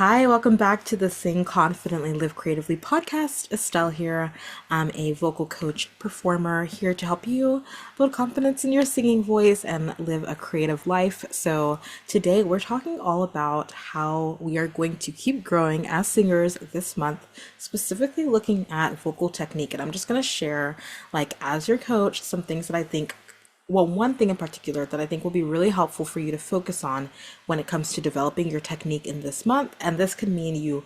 Hi, welcome back to the Sing Confidently Live Creatively podcast. Estelle here. I'm a vocal coach performer here to help you build confidence in your singing voice and live a creative life. So, today we're talking all about how we are going to keep growing as singers this month, specifically looking at vocal technique. And I'm just going to share, as your coach, some things that I think one thing in particular that I think will be really helpful for you to focus on when it comes to developing your technique in this month. And this could mean you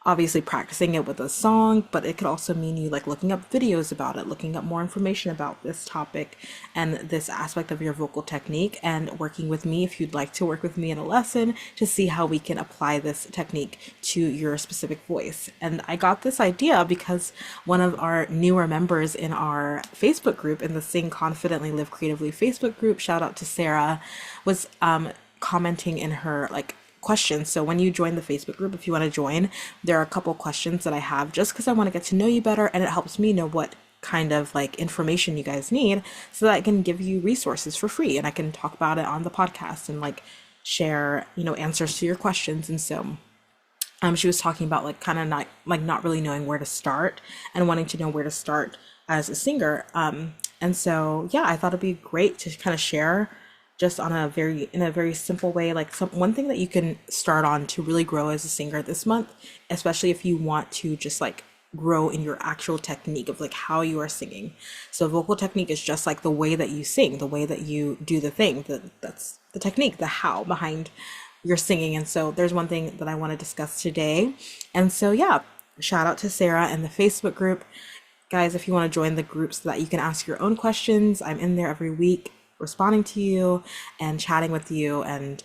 obviously practicing it with a song, but it could also mean you looking up videos about it, looking up more information about this topic and this aspect of your vocal technique, and working with me if you'd like to work with me in a lesson to see how we can apply this technique to your specific voice. And I got this idea because one of our newer members in our Facebook group, in the Sing Confidently Live Creatively Facebook group, shout out to Sarah, was commenting in her questions. So when you join the Facebook group, if you want to join, there are a couple questions that I have just because I want to get to know you better, and it helps me know what kind of information you guys need so that I can give you resources for free and I can talk about it on the podcast and share, answers to your questions. And so she was talking about kind of not really knowing where to start and wanting to know where to start as a singer. And so yeah, I thought it'd be great to kind of share just on in a very simple way, one thing that you can start on to really grow as a singer this month, especially if you want to just grow in your actual technique of how you are singing. So vocal technique is just the way that you sing, the way that you do the thing, that's the technique, the how behind your singing. And so there's one thing that I want to discuss today. And so yeah, shout out to Sarah and the Facebook group. Guys, if you want to join the group so that you can ask your own questions, I'm in there every week responding to you and chatting with you. And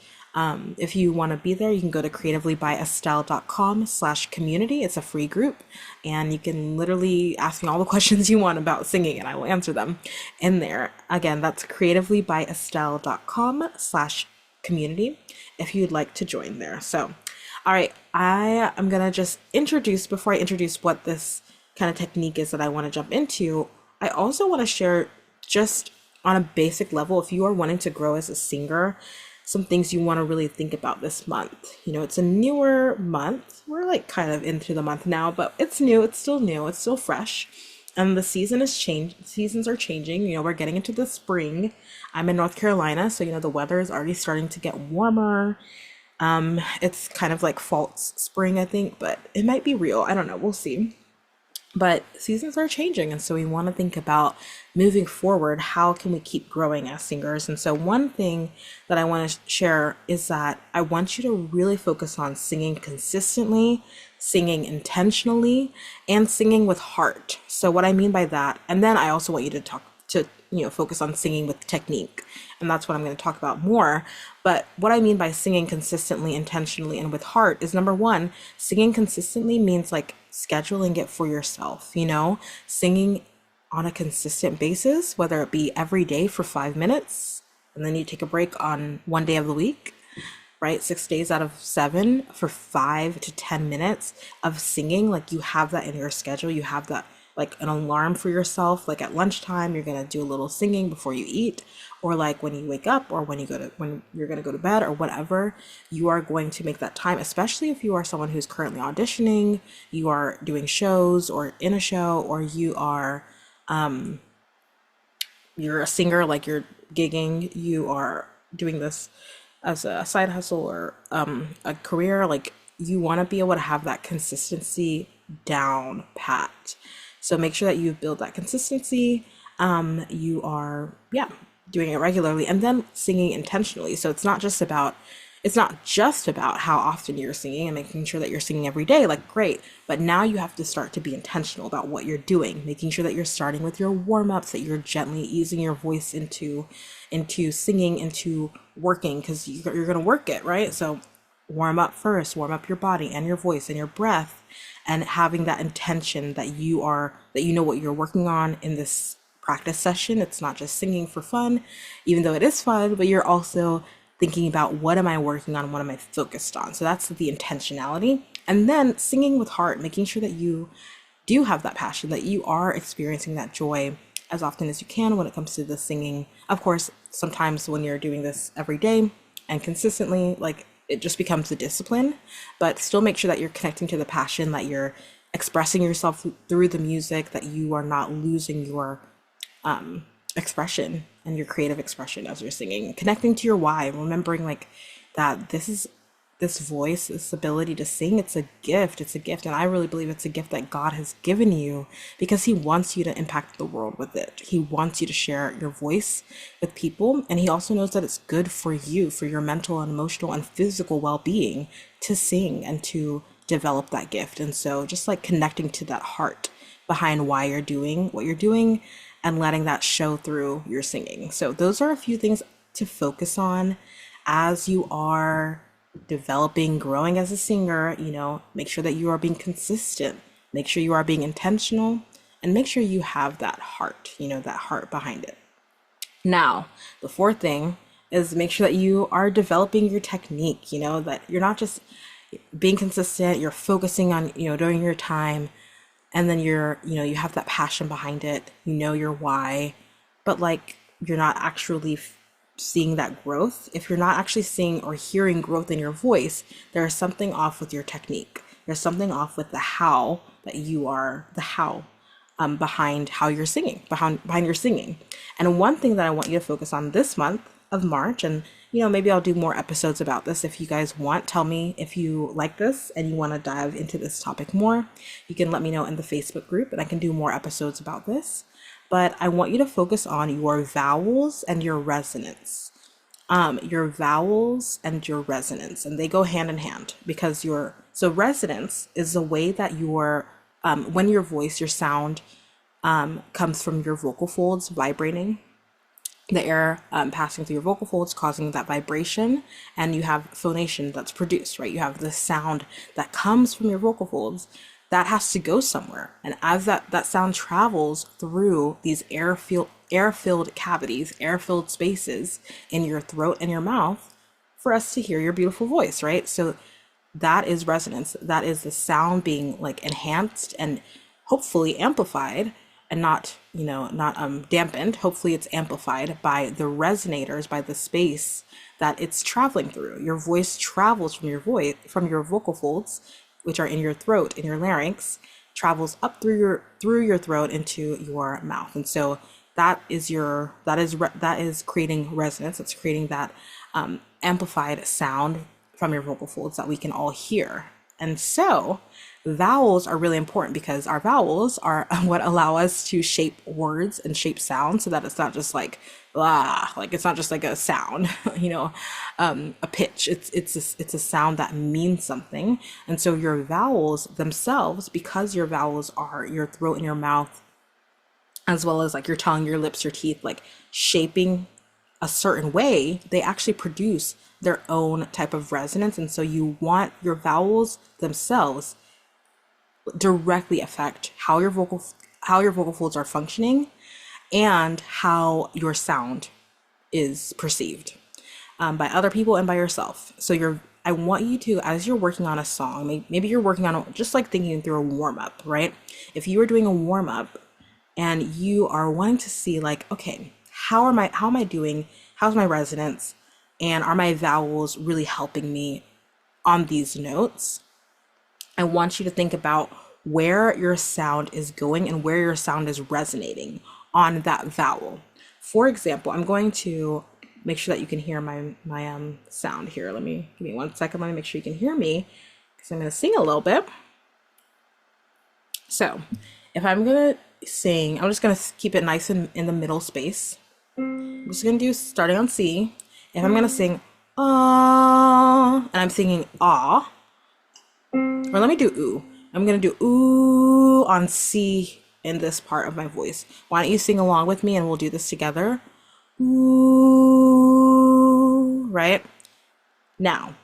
if you want to be there, you can go to creativelybyestelle.com/community. It's a free group and you can literally ask me all the questions you want about singing and I will answer them in there. Again, that's creativelybyestelle.com/community if you'd like to join there. So, all right, I am going to just introduce, before I introduce what this kind of technique is that I want to jump into, I also want to share just on a basic level, if you are wanting to grow as a singer, some things you want to really think about this month. It's a newer month. We're kind of into the month now, but it's new, it's still fresh. And the seasons are changing. We're getting into the spring. I'm in North Carolina, so the weather is already starting to get warmer. It's kind of like false spring, I think, but it might be real. I don't know, we'll see. But seasons are changing, and so we want to think about moving forward, how can we keep growing as singers? And so one thing that I want to share is that I want you to really focus on singing consistently, singing intentionally, and singing with heart. So what I mean by that, and then I also want you to focus on singing with technique. And that's what I'm going to talk about more. But what I mean by singing consistently, intentionally, and with heart is, number one, singing consistently means scheduling it for yourself, singing on a consistent basis, whether it be every day for 5 minutes, and then you take a break on one day of the week, right? 6 days out of 7 for 5 to 10 minutes of singing. You have that in your schedule. You have that an alarm for yourself, at lunchtime you're going to do a little singing before you eat, or when you wake up, or when you're going to go to bed, or whatever. You are going to make that time, especially if you are someone who's currently auditioning, you are doing shows or in a show, or you're a singer, you're gigging, you are doing this as a side hustle or a career. You want to be able to have that consistency down pat. So make sure that you build that consistency. You are, doing it regularly, and then singing intentionally. So it's not just about how often you're singing and making sure that you're singing every day, great. But now you have to start to be intentional about what you're doing, making sure that you're starting with your warm-ups, that you're gently easing your voice into singing, into working, because you're going to work it, right? So warm up first, warm up your body and your voice and your breath, and having that intention that you know what you're working on in this practice session. It's not just singing for fun, even though it is fun, but you're also thinking about, what am I working on? What am I focused on? So that's the intentionality. And then singing with heart, making sure that you do have that passion, that you are experiencing that joy as often as you can when it comes to the singing. Of course, sometimes when you're doing this every day and consistently, it just becomes a discipline, but still make sure that you're connecting to the passion, that you're expressing yourself through the music, that you are not losing your expression and your creative expression as you're singing, connecting to your why, remembering like that this voice, this ability to sing, it's a gift. It's a gift. And I really believe it's a gift that God has given you because he wants you to impact the world with it. He wants you to share your voice with people. And he also knows that it's good for you, for your mental and emotional and physical well-being, to sing and to develop that gift. And so just like connecting to that heart behind why you're doing what you're doing and letting that show through your singing. So those are a few things to focus on as you are developing, growing as a singer. Make sure that you are being consistent, make sure you are being intentional, and make sure you have that heart, that heart behind it. Now, the fourth thing is make sure that you are developing your technique, that you're not just being consistent, you're focusing on, during your time, and then you have that passion behind it, your why, but like you're not actually seeing that growth. If you're not actually seeing or hearing growth in your voice, there is something off with your technique. There's something off with the how behind how you're singing, behind your singing. And one thing that I want you to focus on this month of March, and maybe I'll do more episodes about this if you guys want. Tell me if you like this and you want to dive into this topic more. You can let me know in the Facebook group and I can do more episodes about this. But I want you to focus on your vowels and your resonance. Your vowels and your resonance, and they go hand in hand because so resonance is the way that when your voice, your sound comes from your vocal folds vibrating, the air passing through your vocal folds causing that vibration, and you have phonation that's produced, right? You have the sound that comes from your vocal folds that has to go somewhere. And as that sound travels through these air-filled cavities, air-filled spaces in your throat and your mouth for us to hear your beautiful voice, right? So that is resonance. That is the sound being like enhanced and hopefully amplified and not dampened. Hopefully it's amplified by the resonators, by the space that it's traveling through. Your voice travels from your vocal folds, which are in your throat, in your larynx, travels up through your throat into your mouth. And so that is creating resonance. It's creating that amplified sound from your vocal folds that we can all hear. And so vowels are really important because our vowels are what allow us to shape words and shape sounds so that it's not just like it's not just like a sound, a pitch. It's a sound that means something. And so your vowels themselves, because your vowels are your throat and your mouth, as well as like your tongue, your lips, your teeth, like shaping a certain way, they actually produce their own type of resonance. And so you want your vowels themselves directly affect how your vocal folds are functioning and how your sound is perceived by other people and by yourself. So I want you to, as you're working on a song, maybe you're working on just like thinking through a warm up, right? If you are doing a warm up and you are wanting to see like, okay, how am I doing? How's my resonance? And are my vowels really helping me on these notes? I want you to think about where your sound is going and where your sound is resonating on that vowel. For example, I'm going to make sure that you can hear my sound here. Give me 1 second. Let me make sure you can hear me because I'm going to sing a little bit. So if I'm going to sing, I'm just going to keep it nice in the middle space. I'm just going to do starting on C. If I'm going to sing ah, and I'm singing ah, or let me do ooh. I'm going to do ooh on C in this part of my voice. Why don't you sing along with me and we'll do this together. Ooh, right? Now,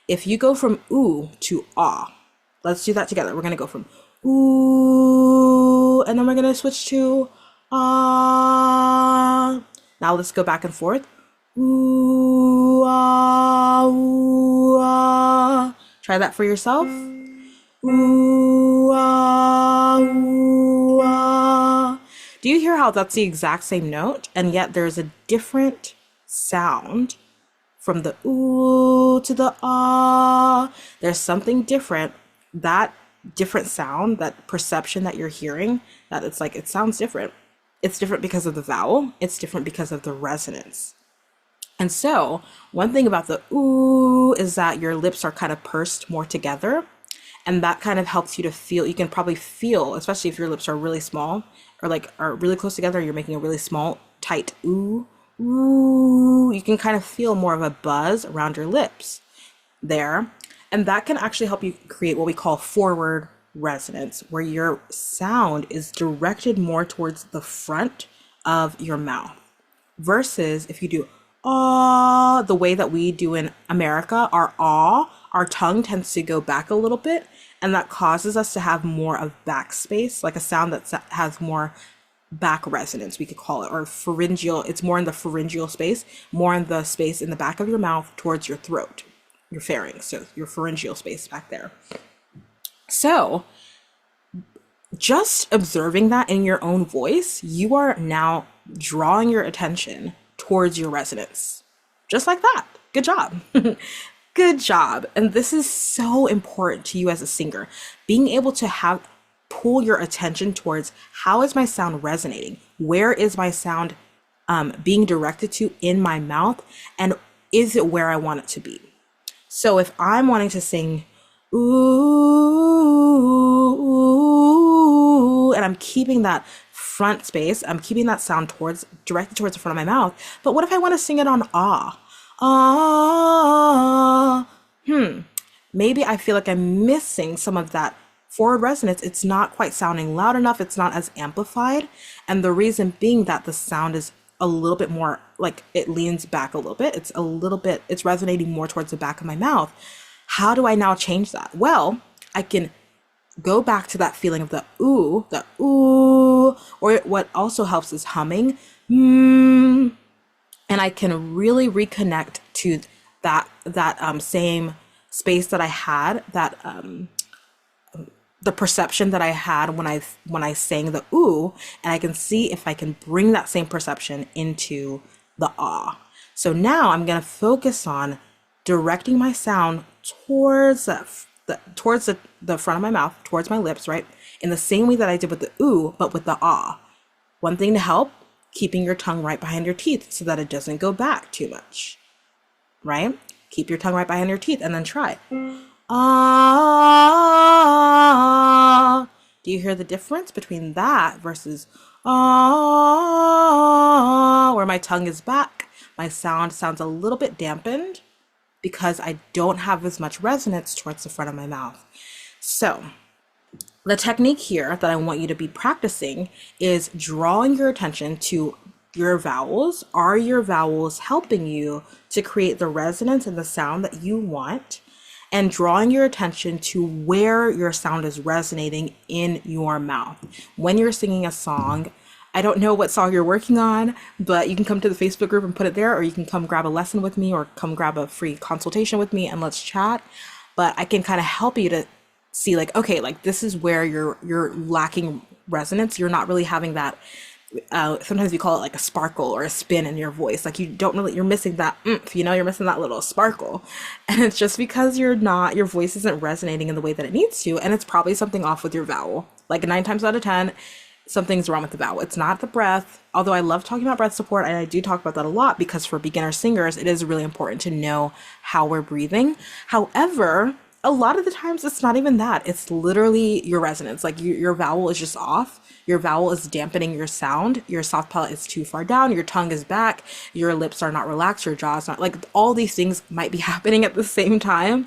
if you go from ooh to ah, let's do that together. We're going to go from ooh, and then we're going to switch to ah. Now let's go back and forth. Ooh, ah, ooh, ah. Try that for yourself. Ooh, ah, ooh, ah. Do you hear how that's the exact same note and yet there's a different sound from the ooh to the ah. There's something different. That different sound, that perception that you're hearing, that it's like, it sounds different. It's different because of the vowel. It's different because of the resonance. And so one thing about the ooh is that your lips are kind of pursed more together. And that kind of helps you to feel, you can probably feel, especially if your lips are really small or like are really close together, you're making a really small, tight ooh, ooh, you can kind of feel more of a buzz around your lips there. And that can actually help you create what we call forward resonance, where your sound is directed more towards the front of your mouth. Versus if you do ah, the way that we do in America, our tongue tends to go back a little bit, and that causes us to have more of back space, like a sound that has more back resonance, we could call it, or pharyngeal. It's more in the pharyngeal space, more in the space in the back of your mouth towards your throat, your pharynx, so your pharyngeal space back there. So just observing that in your own voice, you are now drawing your attention towards your resonance. Just like that. Good job. Good job. And this is so important to you as a singer. Being able to pull your attention towards, how is my sound resonating? Where is my sound being directed to in my mouth? And is it where I want it to be? So if I'm wanting to sing ooh, and I'm keeping that front space, I'm keeping that sound directed towards the front of my mouth. But what if I want to sing it on ah? Ah, maybe I feel like I'm missing some of that forward resonance. It's not quite sounding loud enough. It's not as amplified. And the reason being that the sound is a little bit more like, it leans back a little bit. It's resonating more towards the back of my mouth. How do I now change that? Well, I can go back to that feeling of the ooh, or what also helps is humming. And I can really reconnect to that same space that I had, that the perception that I had when I sang the ooh, and I can see if I can bring that same perception into the ah. So now I'm going to focus on directing my sound towards the front of my mouth, towards my lips, right? In the same way that I did with the ooh, but with the ah. One thing to help, keeping your tongue right behind your teeth so that it doesn't go back too much, right? Keep your tongue right behind your teeth and then try. Ah. Do you hear the difference between that versus ah, where my tongue is back? My sound sounds a little bit dampened because I don't have as much resonance towards the front of my mouth. So the technique here that I want you to be practicing is drawing your attention to your vowels. Are your vowels helping you to create the resonance and the sound that you want? And drawing your attention to where your sound is resonating in your mouth. When you're singing a song, I don't know what song you're working on, but you can come to the Facebook group and put it there, or you can come grab a lesson with me or come grab a free consultation with me and let's chat. But I can kind of help you to see like, okay, like this is where you're lacking resonance. You're not really having that. Sometimes we call it like a sparkle or a spin in your voice. Like you're missing that oomph, you're missing that little sparkle. And it's just because your voice isn't resonating in the way that it needs to. And it's probably something off with your vowel. Like 9 times out of 10, something's wrong with the vowel. It's not the breath. Although I love talking about breath support, and I do talk about that a lot because for beginner singers, it is really important to know how we're breathing. However, a lot of the times it's not even that. It's literally your resonance. Like your vowel is just off. Your vowel is dampening your sound. Your soft palate is too far down. Your tongue is back. Your lips are not relaxed. Your jaw is not, like all these things might be happening at the same time.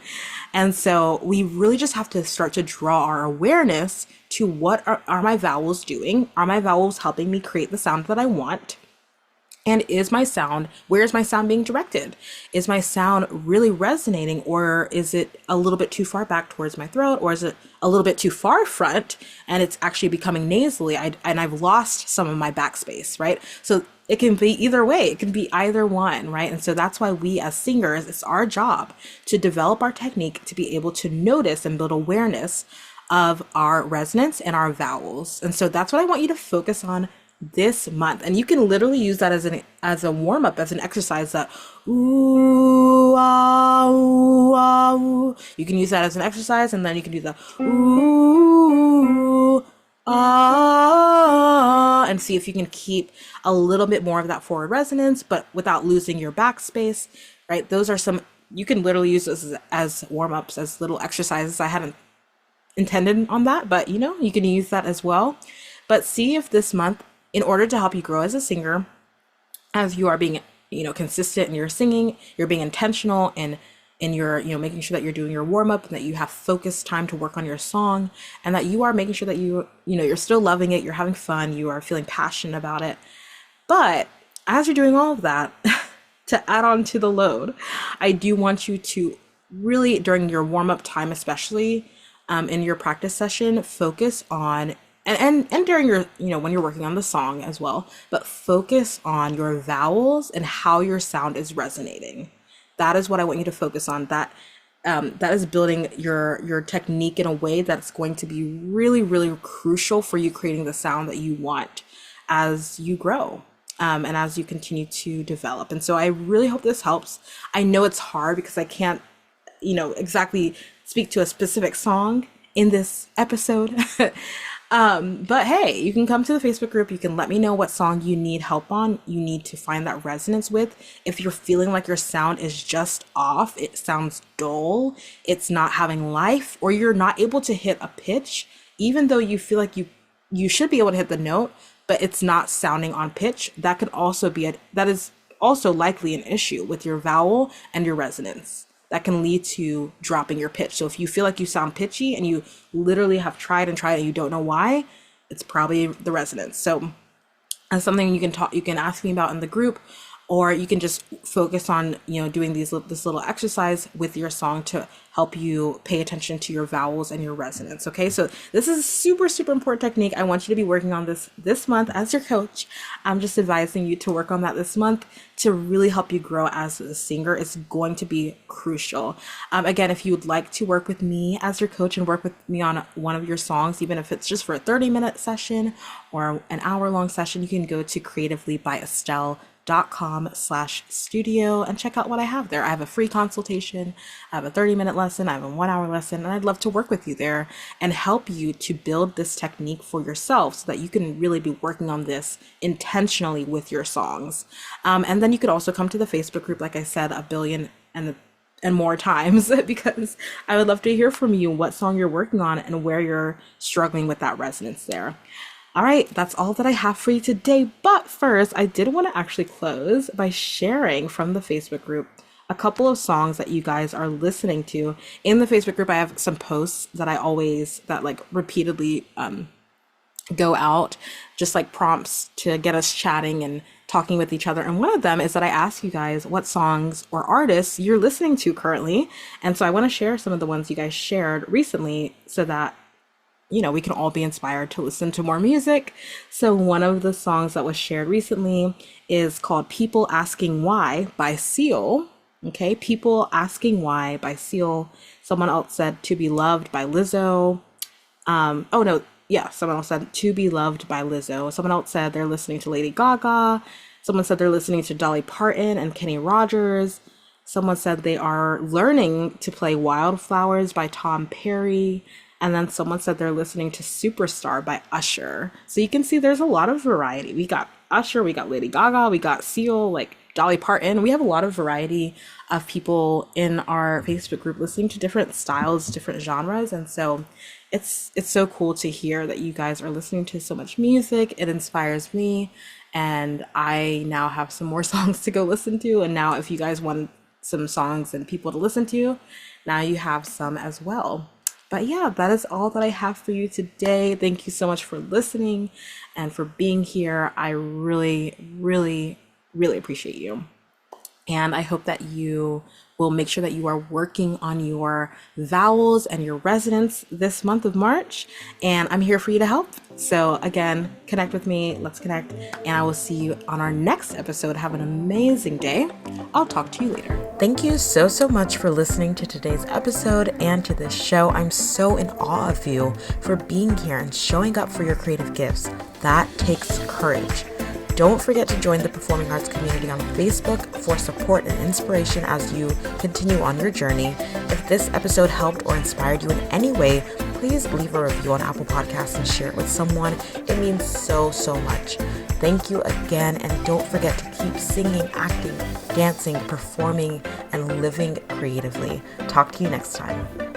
And so we really just have to start to draw our awareness to what are my vowels doing? Are my vowels helping me create the sound that I want? And where is my sound being directed? Is my sound really resonating, or is it a little bit too far back towards my throat, or is it a little bit too far front and it's actually becoming nasally and I've lost some of my backspace, right? So it can be either way. It can be either one, right? And so that's why we as singers, it's our job to develop our technique to be able to notice and build awareness of our resonance and our vowels. And so that's what I want you to focus on this month. And you can literally use that as a warm up, as an exercise, that ooh, ah, ooh, ah, ooh. You can use that as an exercise, and then you can do the ooh, ah, and see if you can keep a little bit more of that forward resonance, but without losing your backspace, right? Those are some, you can literally use this as warm ups, as little exercises. I hadn't intended on that, but you can use that as well. But see if this month, in order to help you grow as a singer, as you are being, consistent in your singing, you're being intentional in your, making sure that you're doing your warm up and that you have focused time to work on your song, and that you are making sure that you're still loving it, you're having fun, you are feeling passionate about it. But as you're doing all of that, to add on to the load, I do want you to really, during your warm up time, especially in your practice session, focus on, and during your, when you're working on the song as well, but focus on your vowels and how your sound is resonating. That is what I want you to focus on. That is building your technique in a way that's going to be really, really crucial for you creating the sound that you want as you grow. And as you continue to develop. And so I really hope this helps. I know it's hard because I can't, exactly speak to a specific song in this episode. But hey, you can come to the Facebook group. You can let me know what song you need help on, you need to find that resonance with. If you're feeling like your sound is just off, it sounds dull, it's not having life, or you're not able to hit a pitch, even though you feel like you should be able to hit the note, but it's not sounding on pitch, that is also likely an issue with your vowel and your resonance. That can lead to dropping your pitch. So if you feel like you sound pitchy and you literally have tried and tried and you don't know why, it's probably the resonance. So that's something you can ask me about in the group, or you can just focus on, doing this little exercise with your song to help you pay attention to your vowels and your resonance. Okay, so this is a super, super important technique. I want you to be working on this month as your coach. I'm just advising you to work on that this month to really help you grow as a singer. It's going to be crucial. Again, if you would like to work with me as your coach and work with me on one of your songs, even if it's just for a 30-minute session or an hour-long session, you can go to creativelybyestelle.com/studio and check out what I have there. I have a free consultation, I have a 30-minute lesson, I have a 1-hour lesson, and I'd love to work with you there and help you to build this technique for yourself so that you can really be working on this intentionally with your songs. And then you could also come to the Facebook group, like I said, a billion and more times, because I would love to hear from you what song you're working on and where you're struggling with that resonance there. All right, that's all that I have for you today. But first, I did want to actually close by sharing from the Facebook group a couple of songs that you guys are listening to. In the Facebook group, I have some posts that repeatedly go out, just like prompts to get us chatting and talking with each other. And one of them is that I ask you guys what songs or artists you're listening to currently. And so I want to share some of the ones you guys shared recently so that we can all be inspired to listen to more music. So one of the songs that was shared recently is called People Asking Why by Seal. Okay, People Asking Why by Seal. Someone else said To Be Loved by Lizzo. Someone else said To Be Loved by Lizzo. Someone else said they're listening to Lady Gaga. Someone said they're listening to Dolly Parton and Kenny Rogers. Someone said they are learning to play Wildflowers by Tom Perry. And then someone said they're listening to Superstar by Usher. So you can see there's a lot of variety. We got Usher, we got Lady Gaga, we got Seal, like Dolly Parton. We have a lot of variety of people in our Facebook group listening to different styles, different genres. And so it's so cool to hear that you guys are listening to so much music. It inspires me. And I now have some more songs to go listen to. And now if you guys want some songs and people to listen to, now you have some as well. But yeah, that is all that I have for you today. Thank you so much for listening and for being here. I really, really, really appreciate you. And I hope that you will make sure that you are working on your vowels and your resonance this month of March. And I'm here for you to help. So again, connect with me. Let's connect. And I will see you on our next episode. Have an amazing day. I'll talk to you later. Thank you so much for listening to today's episode and to this show. I'm so in awe of you for being here and showing up for your creative gifts. That takes courage. Don't forget to join the Performing Arts community on Facebook for support and inspiration as you continue on your journey. If this episode helped or inspired you in any way, please leave a review on Apple Podcasts and share it with someone. It means so much. Thank you again, and don't forget to keep singing, acting, dancing, performing, and living creatively. Talk to you next time.